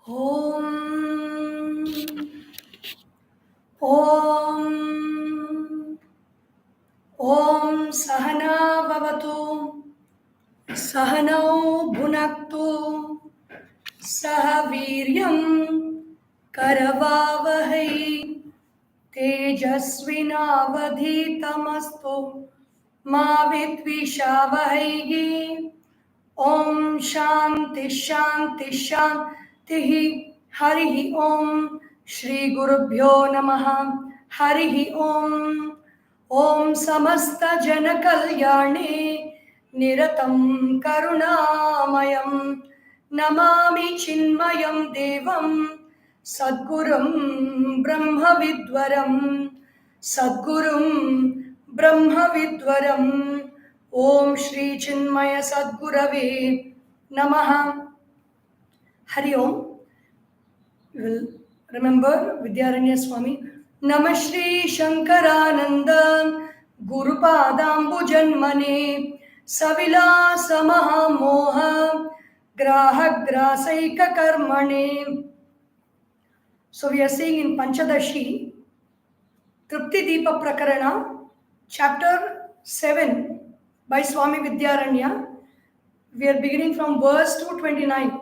Om Om Om Sahana Bhavatu Sahanau Bhunaktu Sahaviryam Karavavahai Tejasvinavadhitamastu Ma Vidvishavahai. Om Shanti Shanti Shanti Harihi Om Shri Gurubhyo Namaha Harihi Om Om Samasta Jana Kalyane Niratam Karunamayam Namami Chinmayam Devam Sadgurum Brahma Vidwaram Sadgurum Brahma Vidwaram. Om Shri Chinmaya Sadgurave Namaha. Hari Om. You will remember Vidyaranya Swami. Namah Shri Shankarananda Guru Padambu Janmane Savila Samaha Moha Graha Grasaika Karmane. So we are saying in Panchadashi, Tripti Dipa Prakarana, chapter 7 by Swami Vidyaranya. We are beginning from verse 229.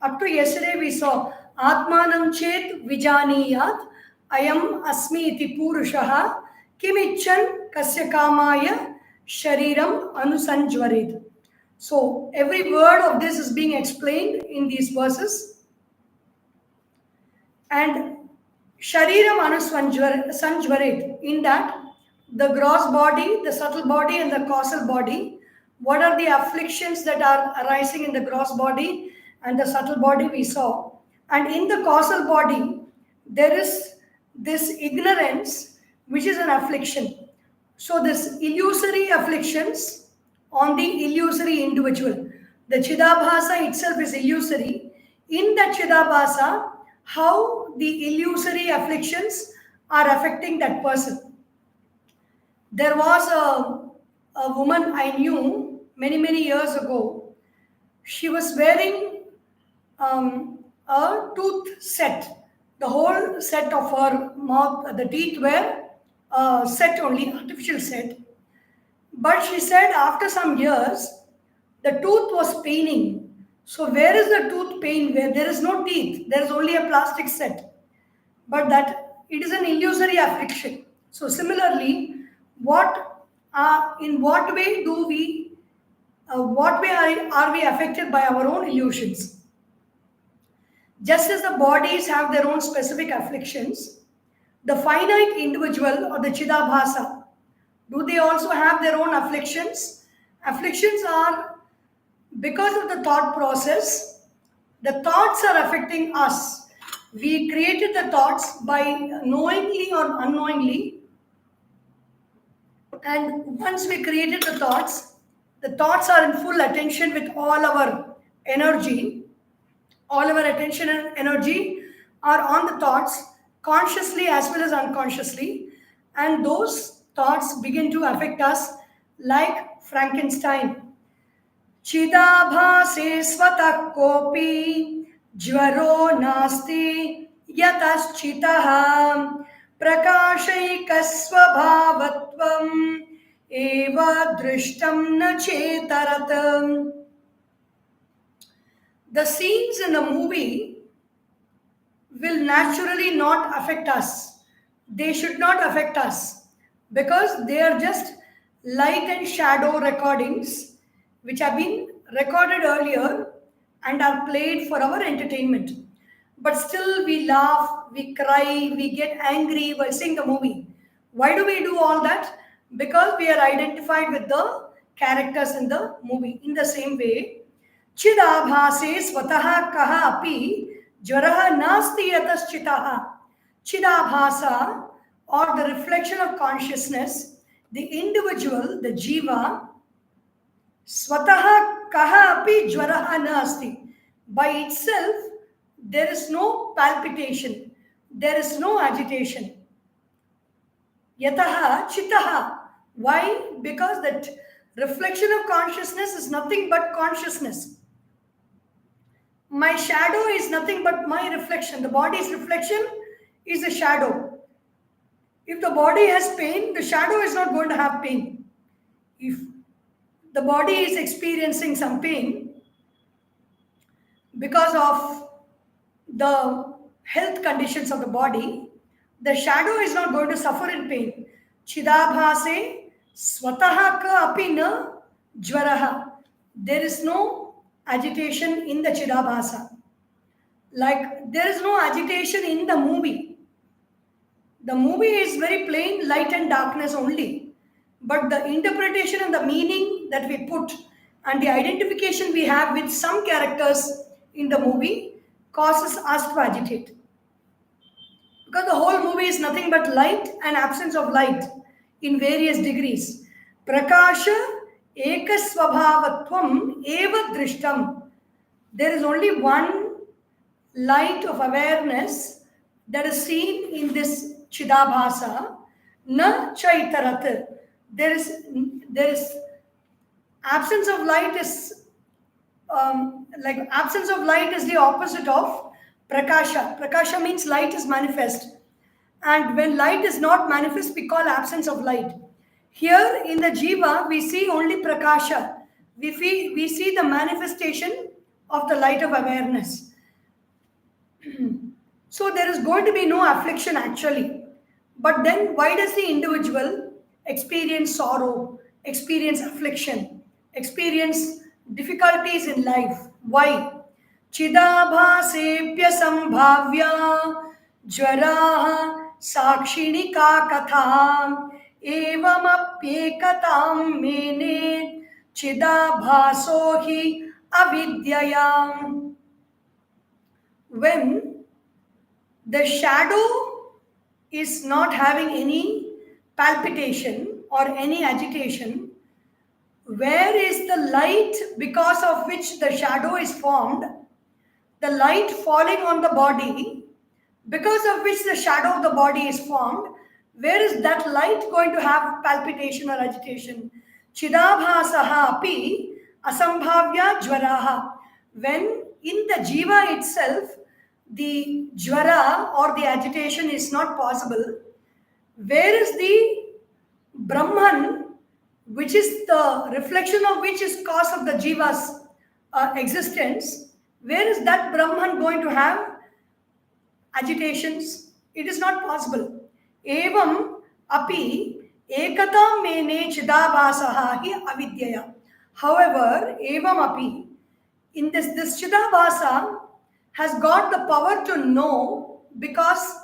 Up to yesterday we saw Atmanam Chet Vijaniyat Ayam Asmi Iti Purushaha Kimichan Kasya Kamaya Shariram Anusanjvarit. So every word of this is being explained in these verses. And Shariram Anusanjvarit, in that the gross body, the subtle body, and the causal body. What are the afflictions that are arising in the gross body and the subtle body we saw? And in the causal body, there is this ignorance, which is an affliction. So this illusory afflictions on the illusory individual. The Chidabhasa itself is illusory. In that Chidabhasa, how the illusory afflictions are affecting that person. There was a woman I knew many years ago. She was wearing a tooth set. The whole set of her mouth, the teeth were set only, artificial set. But she said after some years, the tooth was paining. So where is the tooth pain? Where there is no teeth, there is only a plastic set. But that it is an illusory affliction. So similarly, in what way do we, what way are we affected by our own illusions? Just as the bodies have their own specific afflictions, the finite individual or the Chidabhasa, do they also have their own afflictions? Afflictions are because of the thought process. The thoughts are affecting us. We created the thoughts by knowingly or unknowingly. And once we created the thoughts are in full attention with all our energy. All our attention and energy are on the thoughts, consciously as well as unconsciously. And those thoughts begin to affect us like Frankenstein. Chidabhase svatak kopi jvaro nasti yataschitaha prakashaikasvabhavatvam eva drishtam na chetaratam. The scenes in the movie will naturally not affect us. They should not affect us because they are just light and shadow recordings which have been recorded earlier and are played for our entertainment. But still we laugh, we cry, we get angry while seeing the movie. Why do we do all that? Because we are identified with the characters in the movie. In the same way, Chidabhase swataha kaha api jvaraha nasti yataschitaha. Chidabhasa, or the reflection of consciousness, the individual, the jiva, swataha kaha api jvaraha nasti. By itself, there is no palpitation, there is no agitation. Yataha chitaha. Why? Because that reflection of consciousness is nothing but consciousness. My shadow is nothing but my reflection. The body's reflection is a shadow. If the body has pain, the shadow is not going to have pain. If the body is experiencing some pain because of the health conditions of the body, the shadow is not going to suffer in pain. Chidabhase swataha ka api na jvaraha. There is no agitation in the Chidabhasa. Like there is no agitation in the movie. The movie is very plain, light and darkness only. But the interpretation and the meaning that we put and the identification we have with some characters in the movie causes us to agitate. Because the whole movie is nothing but light and absence of light in various degrees. Prakasha ekasvabhavatvam eva drishtam. There is only one light of awareness that is seen in this Chidabhasa, na chaitarat. There is absence of light is like absence of light is the opposite of prakasha. Prakasha means light is manifest, and when light is not manifest, we call absence of light. Here in the jiva, we see only prakasha. We see the manifestation of the light of awareness. So there is going to be no affliction actually. But then why does the individual experience sorrow, experience affliction, experience difficulties in life? Why? Chidabhasepya sambhavya jvaraha sakshinika katha evamapyekatam mene chidabhaso hi avidyayam. When the shadow is not having any palpitation or any agitation, where is the light because of which the shadow is formed, the light falling on the body because of which the shadow of the body is formed, where is that light going to have palpitation or agitation? Chidabhasaha api asambhavya jvaraha. When in the jiva itself, the jvara or the agitation is not possible, where is the Brahman, which is the reflection of which is cause of the jiva's existence, where is that Brahman going to have agitations? It is not possible. Evam api ekatam mene chidabhasaha hi avidyaya. However, evam api, in this chidabhasa has got the power to know because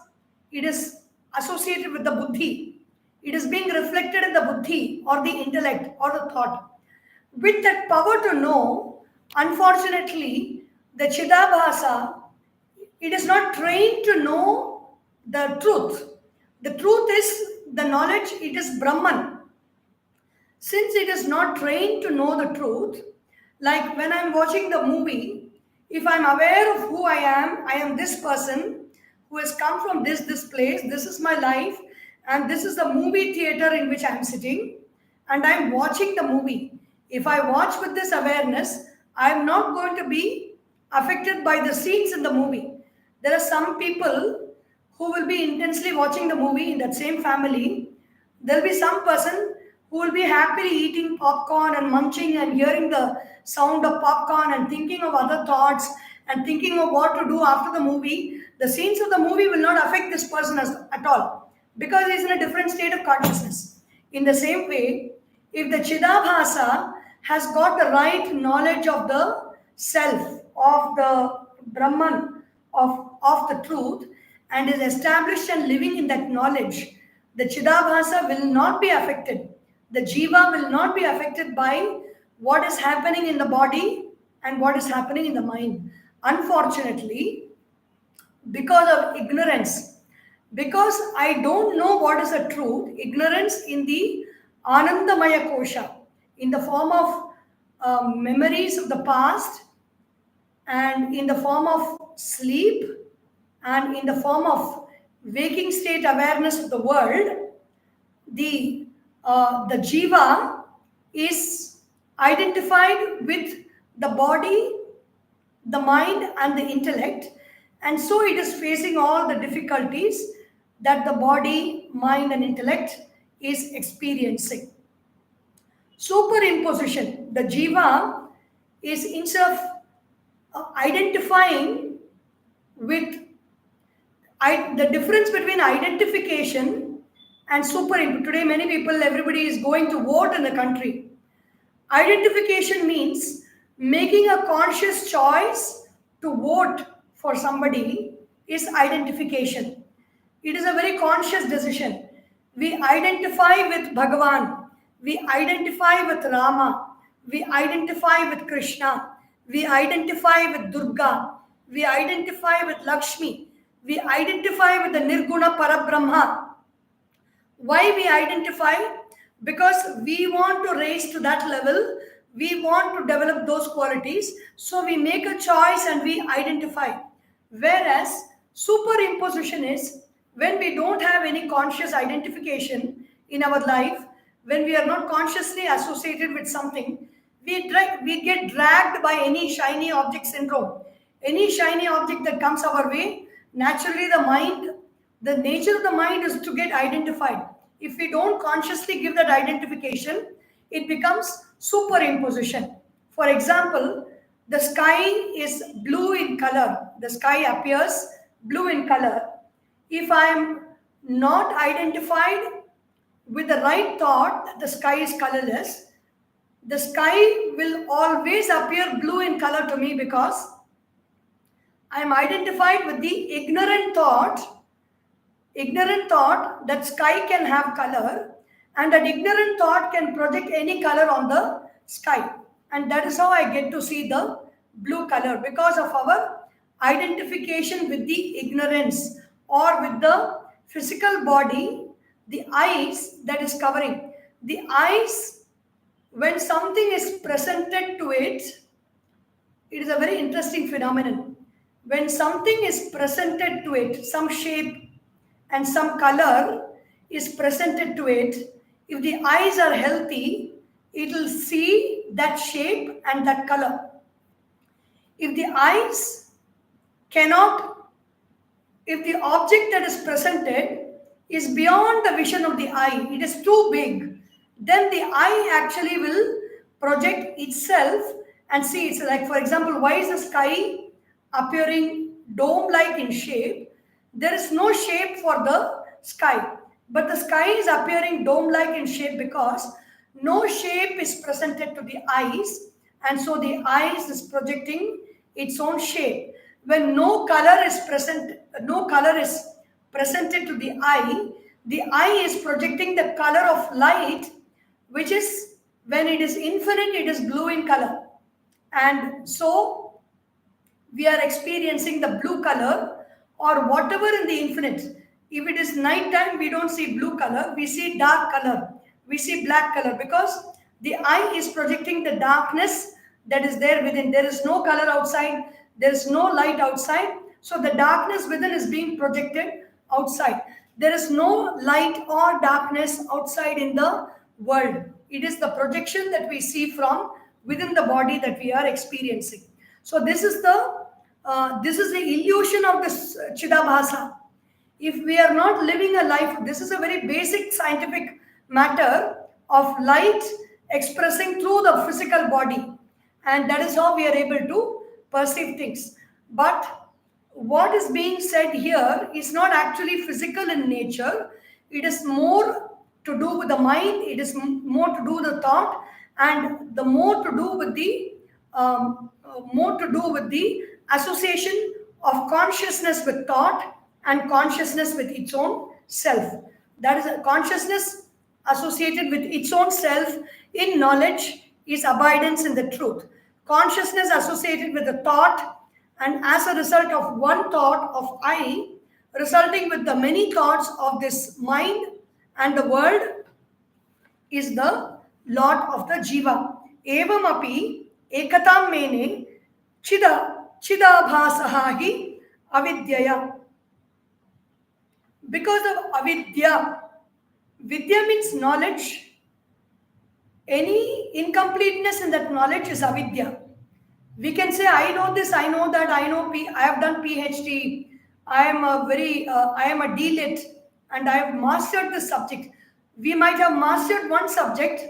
it is associated with the buddhi. It is being reflected in the buddhi or the intellect or the thought. With that power to know, unfortunately, the Chidabhasa, it is not trained to know the truth. The truth is the knowledge, it is Brahman. Since it is not trained to know the truth, like when I am watching the movie, if I am aware of who I am this person who has come from this place, this is my life, and this is the movie theater in which I am sitting, and I am watching the movie. If I watch with this awareness, I am not going to be affected by the scenes in the movie. There are some people who will be intensely watching the movie in that same family. There will be some person who will be happily eating popcorn and munching and hearing the sound of popcorn and thinking of other thoughts and thinking of what to do after the movie. The scenes of the movie will not affect this person at all because he is in a different state of consciousness. In the same way, if the Chidabhasa has got the right knowledge of the self, of the Brahman, of the truth, and is established and living in that knowledge, the Chidabhasa will not be affected. The jiva will not be affected by what is happening in the body and what is happening in the mind. Unfortunately, because of ignorance, because I don't know what is the truth, ignorance in the Anandamaya Kosha, in the form of memories of the past and in the form of sleep and in the form of waking state awareness of the world, the jiva is identified with the body the mind and the intellect, and so it is facing all the difficulties that the body, mind, and intellect is experiencing. Superimposition. The jiva is, instead of identifying with the difference between identification and superimposition. Today, many people, everybody is going to vote in the country. Identification means making a conscious choice to vote for somebody is identification. It is a very conscious decision. We identify with Bhagavan. We identify with Rama. We identify with Krishna. We identify with Durga. We identify with Lakshmi. We identify with the Nirguna Parabrahma. Why we identify? Because we want to raise to that level. We want to develop those qualities. So we make a choice and we identify. Whereas superimposition is when we don't have any conscious identification in our life, when we are not consciously associated with something, we get dragged by any shiny object syndrome. Any shiny object that comes our way, naturally the nature of the mind is to get identified. If we don't consciously give that identification, it becomes superimposition. For example, the sky is blue in color. The sky appears blue in color. If I am not identified with the right thought that the sky is colorless, the sky will always appear blue in color to me because I am identified with the ignorant thought that sky can have color, and that ignorant thought can project any color on the sky. And that is how I get to see the blue color, because of our identification with the ignorance or with the physical body, the eyes that is covering. The eyes, when something is presented to it, it is a very interesting phenomenon. When something is presented to it, some shape and some color is presented to it, if the eyes are healthy, it will see that shape and that color. If the eyes cannot, if the object that is presented is beyond the vision of the eye, it is too big, then the eye actually will project itself and see. It's like, for example, why is the sky appearing dome-like in shape? There is no shape for the sky, but the sky is appearing dome-like in shape because no shape is presented to the eyes, and so the eyes is projecting its own shape. When no color is presented to the eye is projecting the color of light, which is, when it is infinite, it is blue in color. And so we are experiencing the blue color or whatever in the infinite. If it is night time, we don't see blue color, we see dark color, we see black color, because the eye is projecting the darkness that is there within. There is no color outside, there is no light outside, so the darkness within is being projected outside. There is no light or darkness outside in the world. It is the projection that we see from within the body that we are experiencing. So this is the illusion of this Chidabhasa. If we are not living a life, this is a very basic scientific matter of light expressing through the physical body, and that is how we are able to perceive things. But what is being said here is not actually physical in nature. It is more to do with the mind, it is more to do with the thought, and the more to do with the association of consciousness with thought and consciousness with its own self. That is, a consciousness associated with its own self in knowledge is abidance in the truth. Consciousness associated with the thought, and as a result of one thought of I, resulting with the many thoughts of this mind and the world, is the lot of the jiva. Evam api ekatam mene chidabhasaha hi avidyaya. Because of avidya, vidya means knowledge. Any incompleteness in that knowledge is avidya. We can say, I know this, I know that, I have done PhD, I am a D-Lit, and I have mastered this subject. We might have mastered one subject,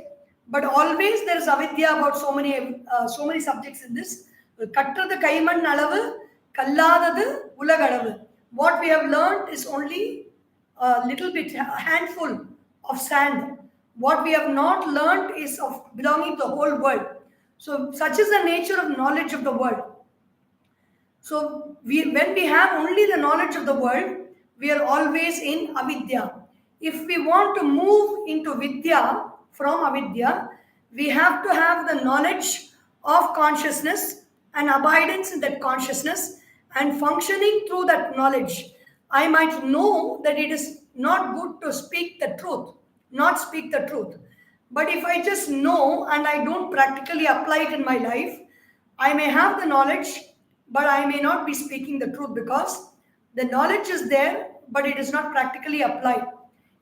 but always there is avidya about so many subjects in this. Katrathu kaiman alavu, kalladadu ulagalavu. What we have learned is only a little bit, a handful of sand. What we have not learned is of belonging to the whole world. So such is the nature of knowledge of the world. So when we have only the knowledge of the world, we are always in avidya. If we want to move into vidya from avidya, we have to have the knowledge of consciousness and abidance in that consciousness and functioning through that knowledge. I might know that it is not good to speak the truth, not speak the truth. But if I just know and I don't practically apply it in my life, I may have the knowledge, but I may not be speaking the truth because the knowledge is there, but it is not practically applied.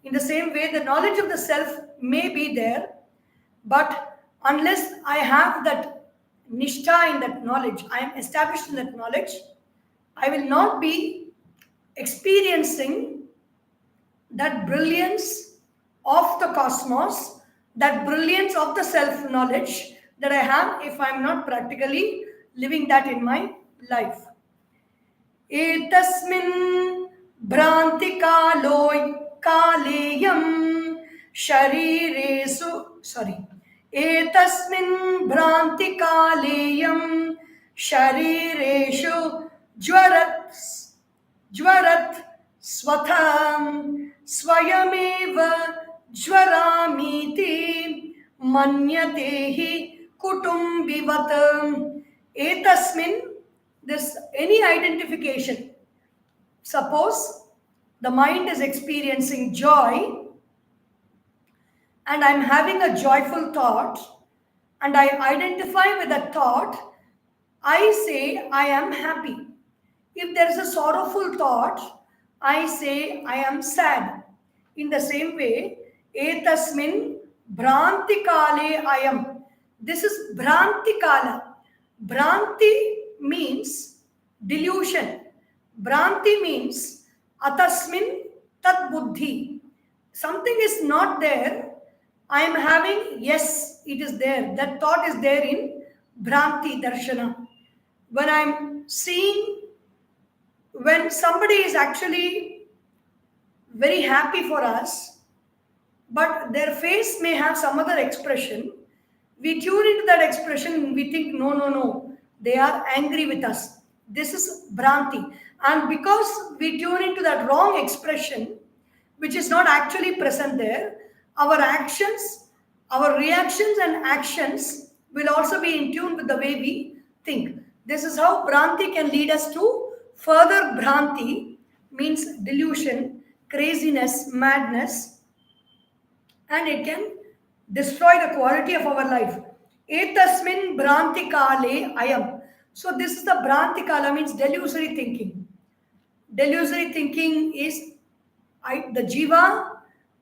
In the same way, the knowledge of the self may be there, but unless I have that nishtha in that knowledge, I am established in that knowledge, I will not be experiencing that brilliance of the cosmos, that brilliance of the self-knowledge that I have if I am not practically living that in my life. Etasmin bhranti kaleyam shariresu, etasmin bhranti kaleyam sharireshu jwarat swatham swayameva jwaramiti manyatehi kutumbivatam. Etasmin, this any identification. Suppose the mind is experiencing joy and I'm having a joyful thought and I identify with that thought, I say I am happy. If there is a sorrowful thought, I say I am sad. In the same way, etasmin bhranti kale ayam. This is bhranti kala. Bhranti means delusion. Bhranti means atasmin tat buddhi. Something is not there. I am having, yes, it is there. That thought is there in bhranti darshana. When I am seeing, when somebody is actually very happy for us, but their face may have some other expression, we tune into that expression and we think, no, they are angry with us. This is bhranti. And because we tune into that wrong expression, which is not actually present there, our actions, our reactions and actions will also be in tune with the way we think. This is how bhranti can lead us to further bhranti, means delusion, craziness, madness, and it can destroy the quality of our life. Etasmin bhranti kale ayam. So this is the bhranti kala, means delusory thinking. Delusory thinking is the jiva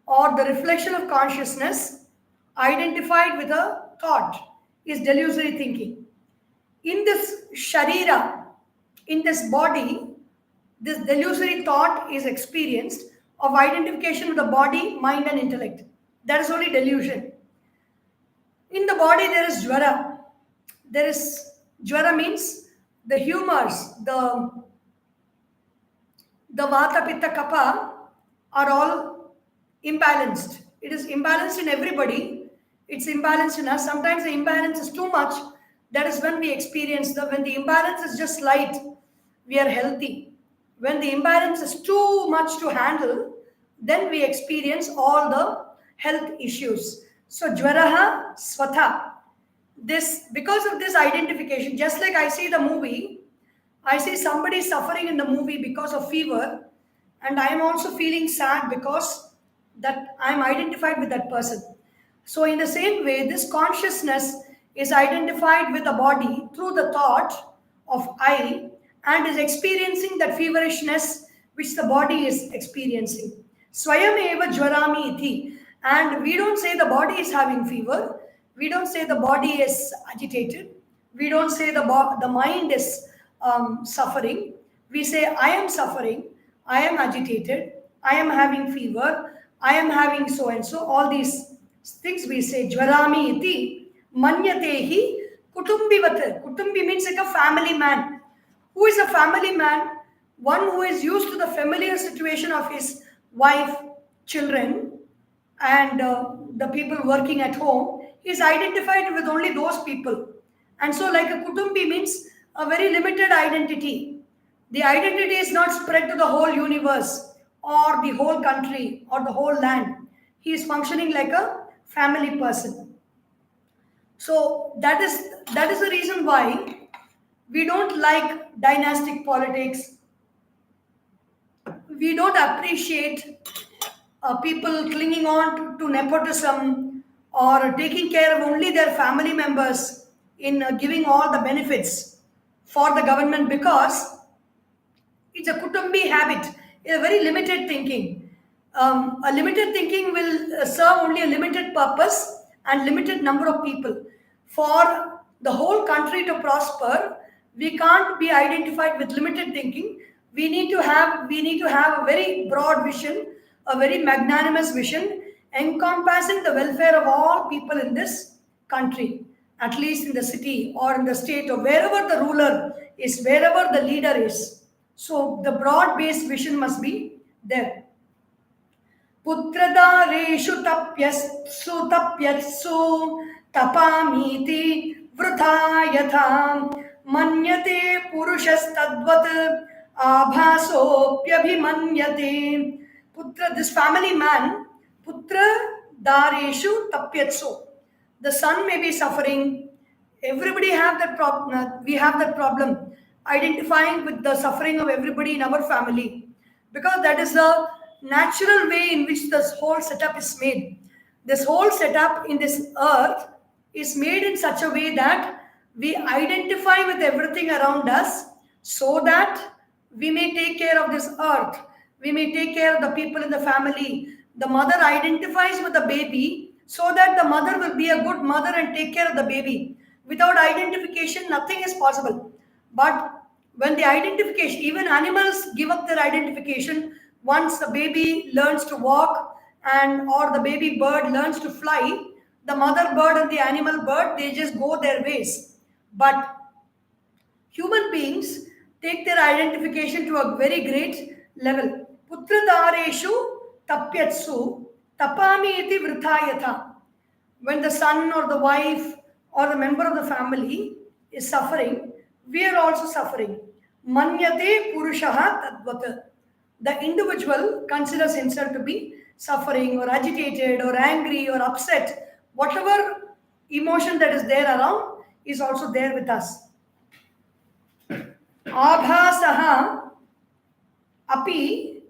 or the reflection of consciousness identified with a thought is delusory thinking. In this sharira, in this body, this delusory thought is experienced of identification with the body, mind and intellect. That is only delusion. In the body there is jvara. Jvara means the humors, the vata, pitta, kapha are all imbalanced. It is imbalanced in everybody. It's imbalanced in us. Sometimes the imbalance is too much. That is when we experience when the imbalance is just slight, we are healthy. When the imbalance is too much to handle, then we experience all the health issues. So jvaraha swatha. Because of this identification, just like I see the movie, I see somebody suffering in the movie because of fever, and I am also feeling sad because that I am identified with that person. So in the same way, this consciousness is identified with the body through the thought of I and is experiencing that feverishness which the body is experiencing. Swayam eva jwarami iti. And we don't say the body is having fever. We don't say the body is agitated. We don't say the mind is suffering. We say, I am suffering, I am agitated, I am having fever, I am having so and so. All these things we say, Jvarami iti manyatehi kutumbivat. Kutumbi means like a family man. Who is a family man? One who is used to the familiar situation of his wife, children, and the people working at home. He is identified with only those people. And so, like a kutumbi means a very limited identity. The identity is not spread to the whole universe or the whole country or the whole land. He is functioning like a family person. So that is the reason why we don't like dynastic politics. We don't appreciate people clinging on to nepotism or taking care of only their family members in giving all the benefits for the government, because it's a kutumbi habit, a very limited thinking. A limited thinking will serve only a limited purpose and limited number of people. For the whole country to prosper, we can't be identified with limited thinking. We need to have a very broad vision, a very magnanimous vision, encompassing the welfare of all people in this country, at least in the city or in the state or wherever the ruler is, wherever the leader is. So the broad-based vision must be there. पुत्रदारेषु तप्यस्सु तप्यत्सु तपामीति वृथा यथा मन्यते पुरुषस्तद्वत् आभासोऽप्यभिमन्यते. Putra, this family man, putra dareshu tapyatsu. The son may be suffering. Everybody have that problem. We have that problem, identifying with the suffering of everybody in our family, because that is the natural way in which this whole setup is made. This whole setup in this earth is made in such a way that we identify with everything around us, so that we may take care of this earth. We may take care of the people in the family. The mother identifies with the baby so that the mother will be a good mother and take care of the baby. Without identification, nothing is possible. But when the identification, even animals give up their identification once the baby learns to walk and or the baby bird learns to fly. The mother bird and the animal bird, they just go their ways. But human beings take their identification to a very great level. Putradareshu tapyatsu tapami iti vrithayatha. When the son or the wife or the member of the family is suffering, we are also suffering. Manyate purushaha tadvat. The individual considers himself to be suffering or agitated or angry or upset. Whatever emotion that is there around is also there with us. Abhasaha api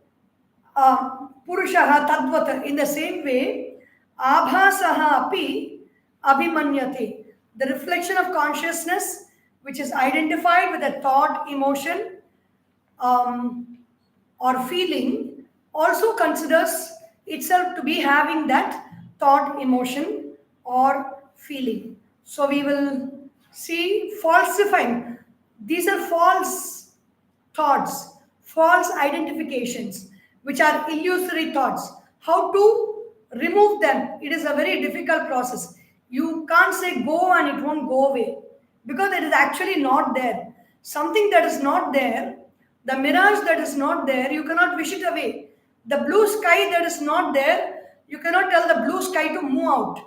purushaha tadvat. In the same way, abhasaha api abhimanyate. The reflection of consciousness, which is identified with a thought, emotion, or feeling, also considers itself to be having that thought, emotion, or feeling. So we will see falsifying. These are false thoughts, false identifications, which are illusory thoughts. How to remove them? It is a very difficult process. You can't say go and it won't go away, because it is actually not there. Something that is not there, the mirage that is not there, you cannot wish it away. The blue sky that is not there, you cannot tell the blue sky to move out.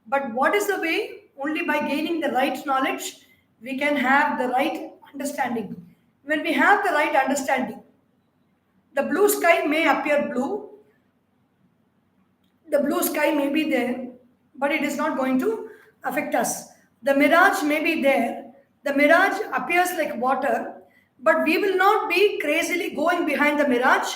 But what is the way? Only by gaining the right knowledge, we can have the right understanding. When we have the right understanding, the blue sky may appear blue, the blue sky may be there, but it is not going to affect us. The mirage may be there, the mirage appears like water, but we will not be crazily going behind the mirage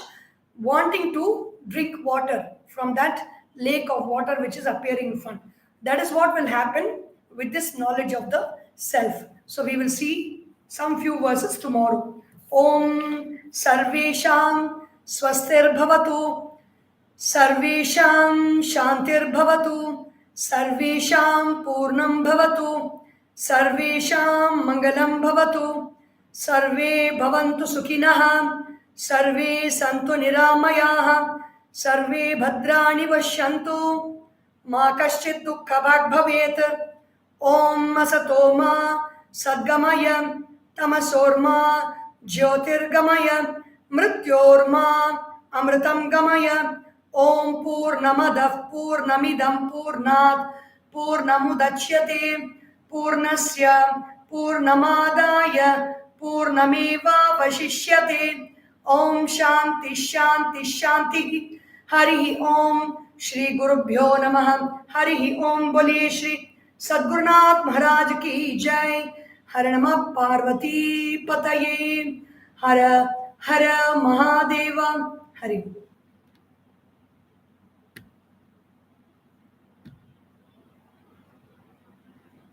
wanting to drink water from that lake of water which is appearing in front. That is what will happen with this knowledge of the self. So we will see some few verses tomorrow. Om Sarvesham Swastir Bhavatu, Sarvesham Shantir Bhavatu, Sarvesham Purnam Bhavatu, सर्वेषां मंगलं भवतु, सर्वे भवन्तु सुखिनः, सर्वे सन्तु निरामयाः, सर्वे भद्राणि पश्यन्तु, मा कश्चित् दुःखभाग् भवेत्। ॐ असतो मा सद्गमय, तमसोर्मा ज्योतिर्गमय, मृत्योर्मा अमृतं गमय। ॐ पूर्णमदः पूर्णमिदं पूर्णात् पूर्णमुदच्यते, पूर्णस्य पूर्णमादाय पूर्णमेवावशिष्यते। ॐ शान्ति शान्ति शान्तिः। हरिः ॐ। श्री गुरुभ्यो नमः। हरिः ॐ। बोलिए श्री सद्गुरुनाथ महाराज की जय। हर नमः पार्वती पतये। हर हर महादेव। हरि।